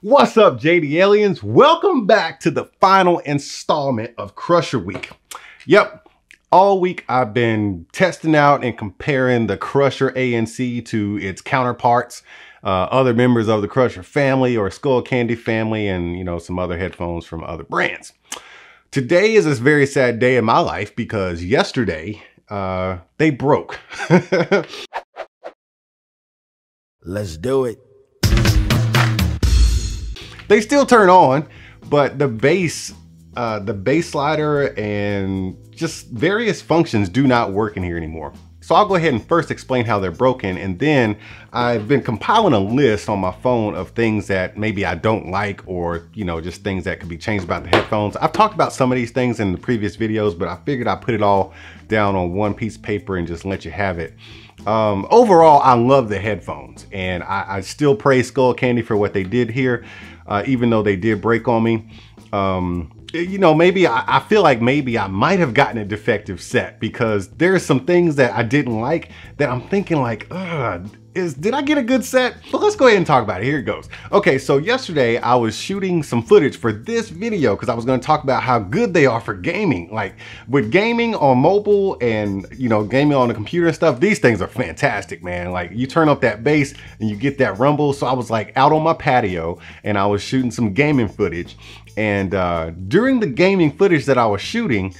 What's up, JD Aliens? Welcome back to the final installment of Crusher Week. Yep, all week I've been testing out and comparing the Crusher ANC to its counterparts, other members of the Crusher family or Skullcandy family, and some other headphones from other brands. Today is a very sad day in my life because yesterday they broke. Let's do it. They still turn on, but the bass slider and just various functions do not work in here anymore. So I'll go ahead and first explain how they're broken, and then I've been compiling a list on my phone of things that maybe I don't like, or just things that could be changed about the headphones. I've talked about some of these things in the previous videos, but I figured I'd put it all down on one piece of paper and just let you have it. Overall, I love the headphones, and I still praise Skullcandy for what they did here. Even though they did break on me. Maybe I feel like maybe I might have gotten a defective set because there's some things that I didn't like that I'm thinking like, did I get a good set? But let's go ahead and talk about it. Here it goes. Okay, so yesterday I was shooting some footage for this video because I was going to talk about how good they are for gaming. Like with gaming on mobile and gaming on the computer and stuff, these things are fantastic, man. Like you turn up that bass and you get that rumble. So I was like out on my patio and I was shooting some gaming footage. And during the gaming footage that I was shooting,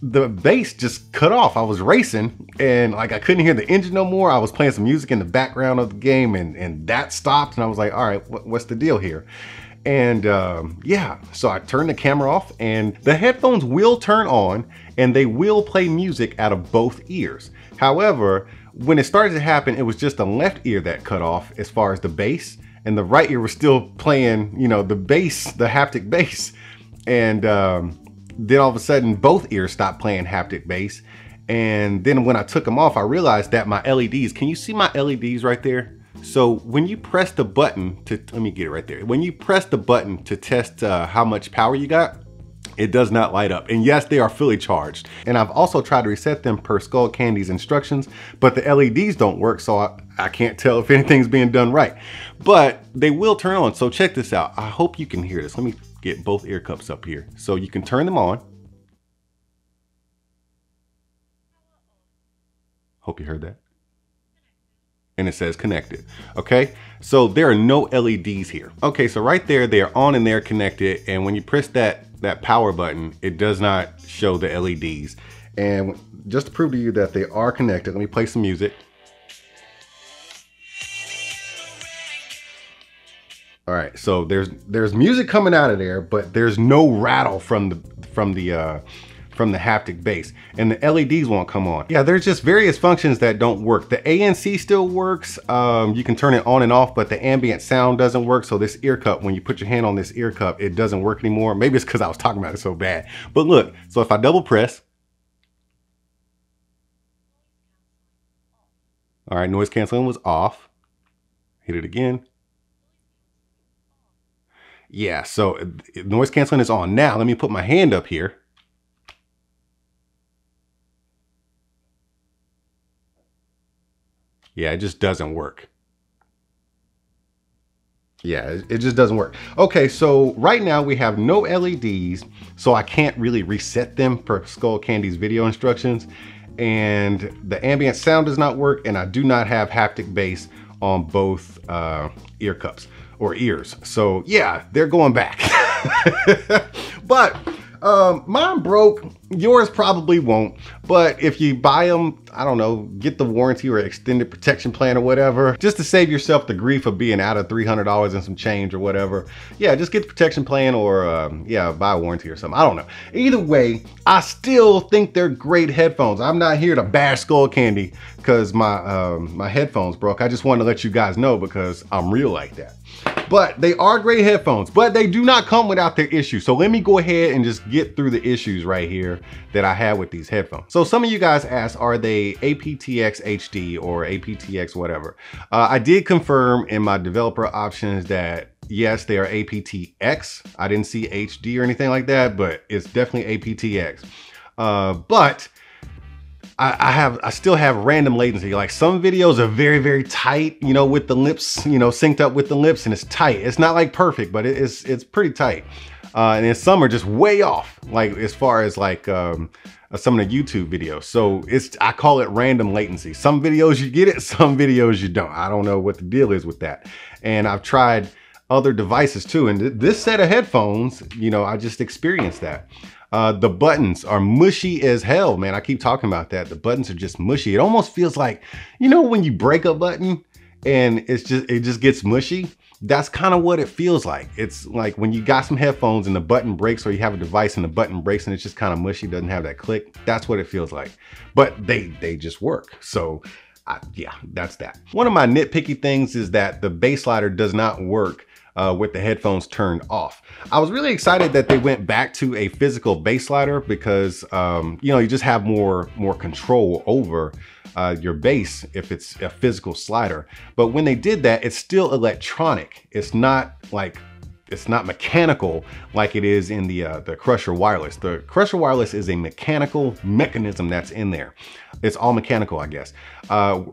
the bass just cut off. I was racing and like I couldn't hear the engine no more. I was playing some music in the background of the game and that stopped, and I was like, all right, what's the deal here? And yeah, so I turned the camera off, and the headphones will turn on and they will play music out of both ears. However, when it started to happen, it was just the left ear that cut off as far as the bass, and the right ear was still playing, the bass, the haptic bass. And then all of a sudden, both ears stopped playing haptic bass. And then when I took them off, I realized that my LEDs, can you see my LEDs right there? So when you press the button to, let me get it right there. When you press the button to test how much power you got, it does not light up. And yes, they are fully charged. And I've also tried to reset them per Skullcandy's instructions, but the LEDs don't work, so I can't tell if anything's being done right. But they will turn on, so check this out. I hope you can hear this. Let me get both ear cups up here. So you can turn them on. Hope you heard that. And it says connected. Okay, so there are no LEDs here. Okay, so right there, they are on and they're connected. And when you press that power button, it does not show the LEDs. And just to prove to you that they are connected, let me play some music. All right, so there's music coming out of there, but there's no rattle from the haptic bass, and the LEDs won't come on. Yeah, there's just various functions that don't work. The ANC still works. You can turn it on and off, but the ambient sound doesn't work. So this ear cup, when you put your hand on this ear cup, it doesn't work anymore. Maybe it's because I was talking about it so bad. But look, so if I double press, all right, noise canceling was off. Hit it again. Yeah, so noise canceling is on. Now let me put my hand up here. Yeah, it just doesn't work. Yeah, it just doesn't work. Okay, so right now we have no LEDs, so I can't really reset them per Skullcandy's video instructions. And the ambient sound does not work, and I do not have haptic bass on both ear cups or ears. So yeah, they're going back. But mine broke, yours probably won't. But if you buy them, I don't know, get the warranty or extended protection plan or whatever, just to save yourself the grief of being out of $300 and some change or whatever. Yeah, just get the protection plan, or yeah, buy a warranty or something. I don't know. Either way, I still think they're great headphones. I'm not here to bash Skullcandy because my headphones broke. I just wanted to let you guys know because I'm real like that. But they are great headphones, but they do not come without their issues. So let me go ahead and just get through the issues right here that I had with these headphones. So some of you guys asked, are they aptX HD or aptX whatever? I did confirm in my developer options that yes, they are aptX. I didn't see HD or anything like that, but it's definitely aptX. But I still have random latency. Like some videos are very, very tight, you know, with the lips, you know, synced up with the lips, and it's tight. It's not like perfect, but it's pretty tight. And then some are just way off, like as far as like some of the YouTube videos. So I call it random latency. Some videos you get it, some videos you don't. I don't know what the deal is with that. And I've tried other devices too. And this set of headphones, you know, I just experienced that. The buttons are mushy as hell, man. I keep talking about that. The buttons are just mushy. It almost feels like, you know, when you break a button and it just gets mushy. That's kind of what it feels like. It's like when you got some headphones and the button breaks, or you have a device and the button breaks and it's just kind of mushy, doesn't have that click. That's what it feels like. But they just work. So yeah, that's that. One of my nitpicky things is that the bass slider does not work with the headphones turned off. I was really excited that they went back to a physical bass slider because you know, you just have more control over your bass if it's a physical slider. But when they did that, it's still electronic. It's not mechanical like it is in the Crusher Wireless. The Crusher Wireless is a mechanical mechanism that's in there. It's all mechanical, I guess.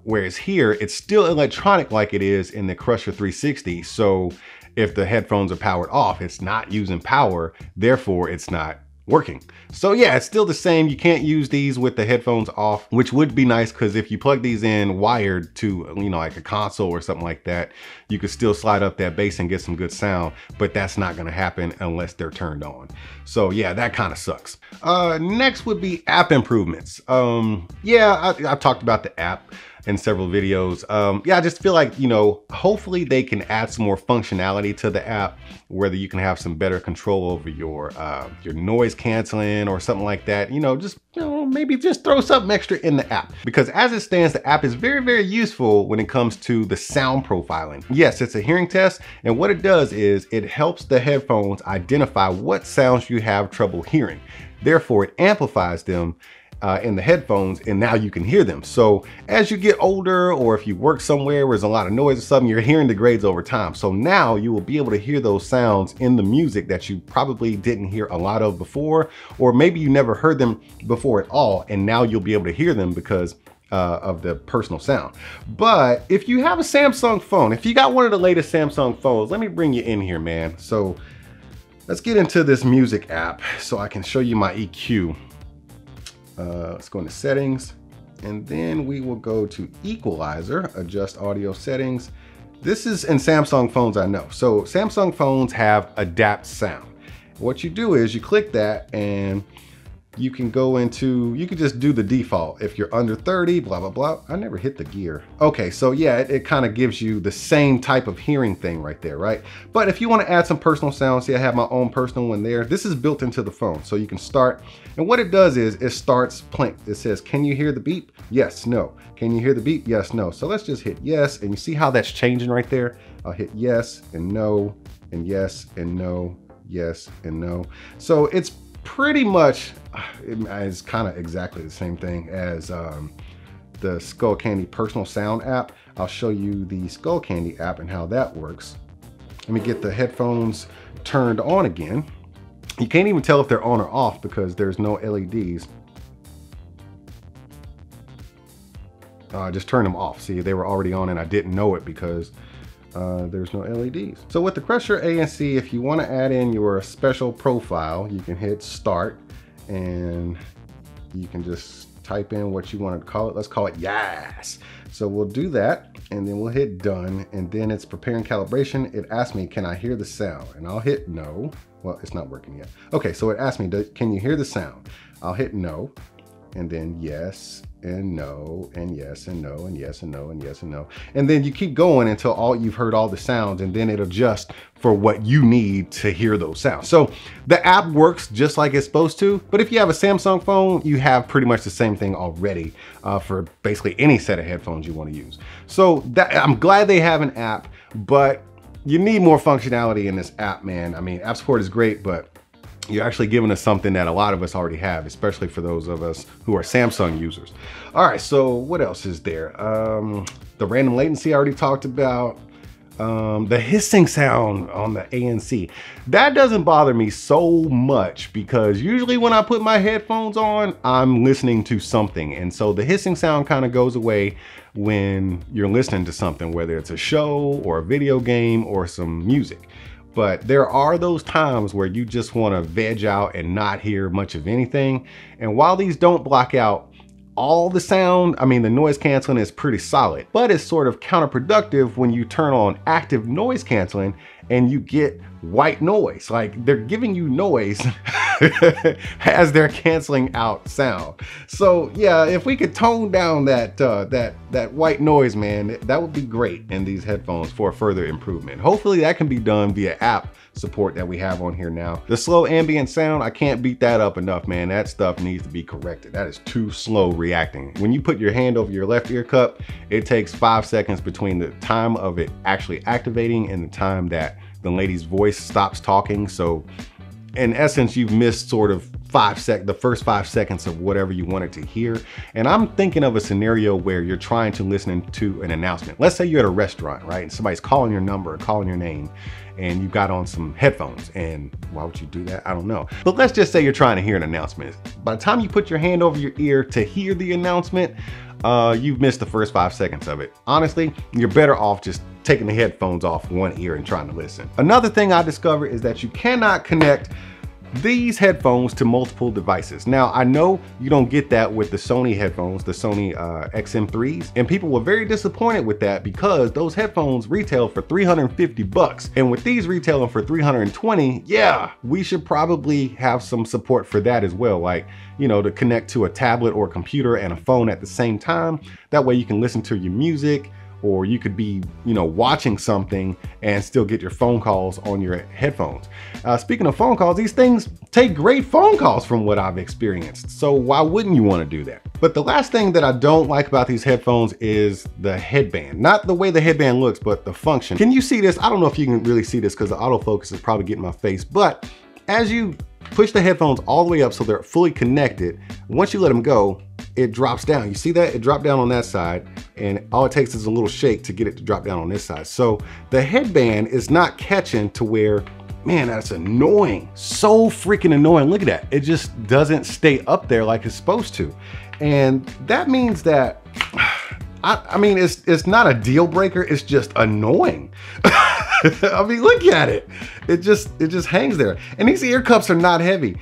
Whereas here, it's still electronic like it is in the Crusher 360. So if the headphones are powered off, it's not using power, therefore it's not working. So yeah, it's still the same. You can't use these with the headphones off, which would be nice because if you plug these in wired to, you know, like a console or something like that, you could still slide up that bass and get some good sound, but that's not gonna happen unless they're turned on. So yeah, that kind of sucks. Next would be app improvements. Yeah, I've talked about the app in several videos. Yeah, I just feel like, you know, hopefully they can add some more functionality to the app, whether you can have some better control over your noise canceling or something like that. You know, just, you know, maybe just throw something extra in the app, because as it stands, the app is very, very useful when it comes to the sound profiling. Yes, it's a hearing test, and what it does is it helps the headphones identify what sounds you have trouble hearing. Therefore, it amplifies them in the headphones, and now you can hear them. So as you get older, or if you work somewhere where there's a lot of noise or something, your hearing degrades over time. So now you will be able to hear those sounds in the music that you probably didn't hear a lot of before, or maybe you never heard them before at all, and now you'll be able to hear them because of the personal sound. But if you have a Samsung phone, if you got one of the latest Samsung phones, let me bring you in here, man. So let's get into this music app so I can show you my EQ. Let's go into settings, and then we will go to equalizer, adjust audio settings. This is in Samsung phones, I know. So Samsung phones have adapt sound. What you do is you click that and you can go into, you can just do the default. If you're under 30, blah, blah, blah. I never hit the gear. Okay, so yeah, it kind of gives you the same type of hearing thing right there, right? But if you want to add some personal sounds, see, I have my own personal one there. This is built into the phone, so you can start. And what it does is it starts playing. It says, can you hear the beep? Yes, no. Can you hear the beep? Yes, no. So let's just hit yes. And you see how that's changing right there? I'll hit yes and no, and yes and no, yes and no. So it's pretty much, it's kind of exactly the same thing as the Skullcandy personal sound app. I'll show you the Skullcandy app and how that works. Let me get the headphones turned on again. You can't even tell if they're on or off because there's no LEDs. I just turned them off. See, they were already on and I didn't know it because there's no LEDs. So with the Crusher ANC, if you want to add in your special profile, you can hit start and you can just type in what you want to call it. Let's call it yes. So we'll do that and then we'll hit done, and then it's preparing calibration. It asks me, can I hear the sound? And I'll hit no. Well, it's not working yet. Okay, so it asked me, can you hear the sound? I'll hit no, and then yes and no and yes and no and yes and no and yes and no, and then you keep going until you've heard all the sounds, and then it adjusts for what you need to hear those sounds. So the app works just like it's supposed to, but if you have a Samsung phone, you have pretty much the same thing already for basically any set of headphones you want to use. So I'm glad they have an app, but you need more functionality in this app, man. I mean, app support is great, but you're actually giving us something that a lot of us already have, especially for those of us who are Samsung users. All right, so what else is there? The random latency I already talked about. The hissing sound on the ANC, that doesn't bother me so much because usually when I put my headphones on, I'm listening to something. And so the hissing sound kind of goes away when you're listening to something, whether it's a show or a video game or some music. But there are those times where you just want to veg out and not hear much of anything. And while these don't block out all the sound, I mean, the noise canceling is pretty solid, but it's sort of counterproductive when you turn on active noise canceling and you get white noise. Like, they're giving you noise as they're canceling out sound. So yeah, if we could tone down that that white noise, man, that would be great in these headphones for further improvement. Hopefully that can be done via app support that we have on here now. The slow ambient sound, I can't beat that up enough, man. That stuff needs to be corrected. That is too slow reacting. When you put your hand over your left ear cup, it takes 5 seconds between the time of it actually activating and the time that the lady's voice stops talking. So in essence, you've missed sort of the first 5 seconds of whatever you wanted to hear. And I'm thinking of a scenario where you're trying to listen to an announcement. Let's say you're at a restaurant, right? And somebody's calling your number or calling your name and you got on some headphones. And why would you do that? I don't know. But let's just say you're trying to hear an announcement. By the time you put your hand over your ear to hear the announcement, you've missed the first 5 seconds of it. Honestly, you're better off just taking the headphones off one ear and trying to listen. Another thing I discovered is that you cannot connect these headphones to multiple devices. Now, I know you don't get that with the Sony headphones, the Sony XM3s, and people were very disappointed with that because those headphones retail for 350 bucks. And with these retailing for 320, yeah, we should probably have some support for that as well. Like, you know, to connect to a tablet or a computer and a phone at the same time. That way you can listen to your music, or you could be, you know, watching something and still get your phone calls on your headphones. Speaking of phone calls, these things take great phone calls from what I've experienced. So why wouldn't you want to do that? But the last thing that I don't like about these headphones is the headband. Not the way the headband looks, but the function. Can you see this? I don't know if you can really see this because the autofocus is probably getting my face, but as you push the headphones all the way up so they're fully connected, once you let them go, it drops down. You see that? It dropped down on that side, and all it takes is a little shake to get it to drop down on this side. So the headband is not catching to where, man, that's annoying. So freaking annoying. Look at that. It just doesn't stay up there like it's supposed to. And that means that, I mean, it's not a deal breaker. It's just annoying. I mean, look at it. It just hangs there. And these ear cups are not heavy.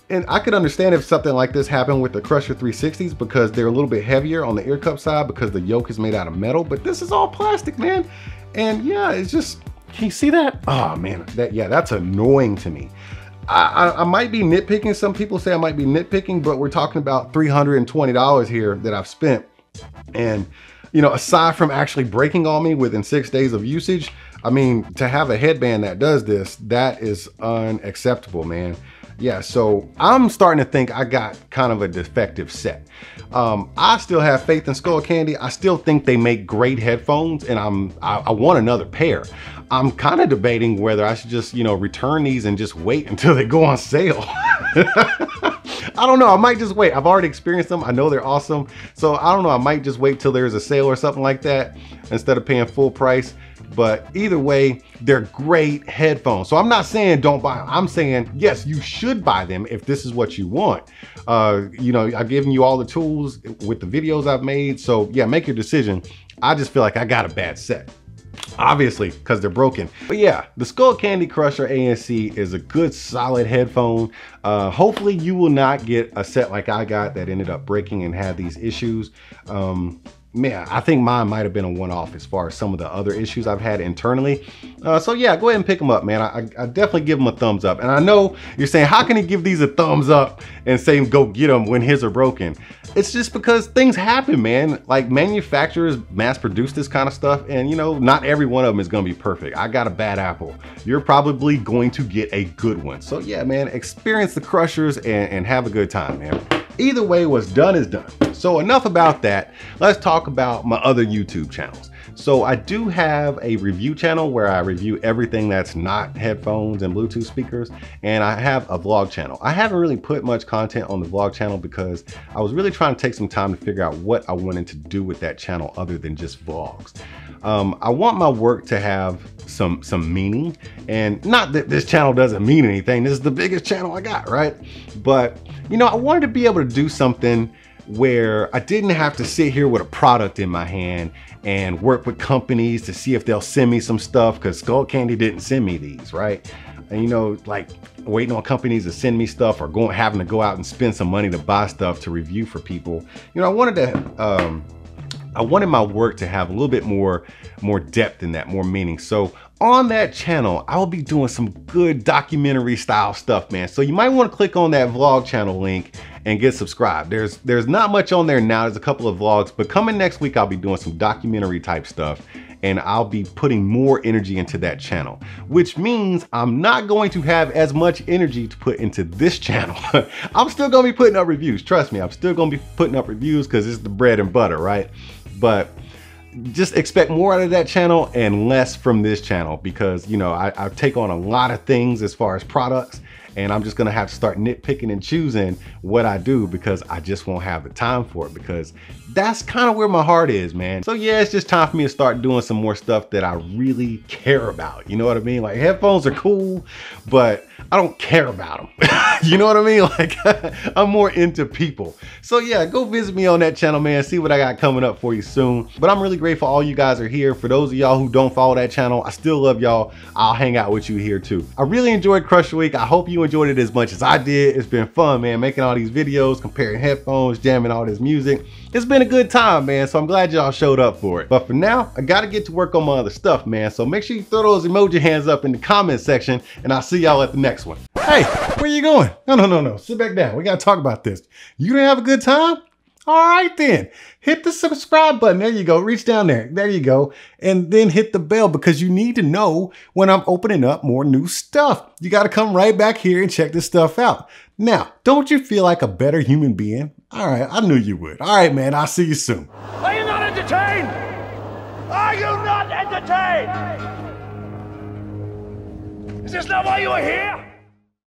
And I could understand if something like this happened with the Crusher 360s because they're a little bit heavier on the ear cup side because the yoke is made out of metal, but this is all plastic, man. And yeah, it's just, can you see that? Oh man, that's annoying to me. I might be nitpicking. Some people say I might be nitpicking, but we're talking about $320 here that I've spent. And you know, aside from actually breaking on me within 6 days of usage, I mean, to have a headband that does this, that is unacceptable, man. Yeah, so I'm starting to think I got kind of a defective set. I still have faith in Skullcandy. I still think they make great headphones, and I want another pair. I'm kind of debating whether I should just, you know, return these and just wait until they go on sale. I don't know, I might just wait. I've already experienced them. I know they're awesome. So I don't know, I might just wait till there's a sale or something like that instead of paying full price. But either way, they're great headphones. So I'm not saying don't buy them. I'm saying, yes, you should buy them if this is what you want. You know, I've given you all the tools with the videos I've made. So yeah, make your decision. I just feel like I got a bad set. Obviously, because they're broken. But yeah, the Skullcandy Crusher ANC is a good solid headphone. Hopefully you will not get a set like I got that ended up breaking and had these issues. Man, I think mine might have been a one-off as far as some of the other issues I've had internally. So yeah, go ahead and pick them up, man. I definitely give them a thumbs up. And I know you're saying, how can he give these a thumbs up and say go get them when his are broken? It's just because things happen, man. Like, manufacturers mass produce this kind of stuff, and you know, not every one of them is gonna be perfect. I got a bad apple. You're probably going to get a good one. So yeah, man, experience the Crushers and have a good time, man. Either way, what's done is done. So enough about that. Let's talk about my other YouTube channels. So I do have a review channel where I review everything that's not headphones and Bluetooth speakers. And I have a vlog channel. I haven't really put much content on the vlog channel because I was really trying to take some time to figure out what I wanted to do with that channel other than just vlogs. I want my work to have some meaning, and not that this channel doesn't mean anything. This is the biggest channel I got, right? But you know, I wanted to be able to do something where I didn't have to sit here with a product in my hand and work with companies to see if they'll send me some stuff, because Skullcandy didn't send me these, right? And you know, like waiting on companies to send me stuff, or having to go out and spend some money to buy stuff to review for people. You know, I wanted my work to have a little bit more depth in that, more meaning. So on that channel, I will be doing some good documentary style stuff, man. So you might want to click on that vlog channel link and get subscribed. There's not much on there now. There's a couple of vlogs, but coming next week, I'll be doing some documentary type stuff, and I'll be putting more energy into that channel, which means I'm not going to have as much energy to put into this channel. I'm still gonna be putting up reviews. Trust me, I'm still gonna be putting up reviews because it's the bread and butter, right? But just expect more out of that channel and less from this channel, because you know, I take on a lot of things as far as products, and I'm just gonna have to start nitpicking and choosing what I do, because I just won't have the time for it, because that's kind of where my heart is, man. So yeah, it's just time for me to start doing some more stuff that I really care about. You know what I mean? Like, headphones are cool, but I don't care about them. You know what I mean? Like, I'm more into people. So yeah, go visit me on that channel, man. See what I got coming up for you soon. But I'm really grateful all you guys are here. For those of y'all who don't follow that channel, I still love y'all. I'll hang out with you here too. I really enjoyed Crusher Week. I hope you enjoyed it as much as I did. It's been fun, man, making all these videos, comparing headphones, jamming all this music. It's been a good time, man, so I'm glad y'all showed up for it. But for now, I gotta get to work on my other stuff, man. So make sure you throw those emoji hands up in the comment section, and I'll see y'all at the next one. Hey, where you going? No. Sit back down. We gotta talk about this. You didn't have a good time? All right then. Hit the subscribe button. There you go. Reach down there. There you go. And then hit the bell, because you need to know when I'm opening up more new stuff. You gotta come right back here and check this stuff out. Now, don't you feel like a better human being? All right, I knew you would. All right, man, I'll see you soon. Are you not entertained? Are you not entertained? Is this not why you are here?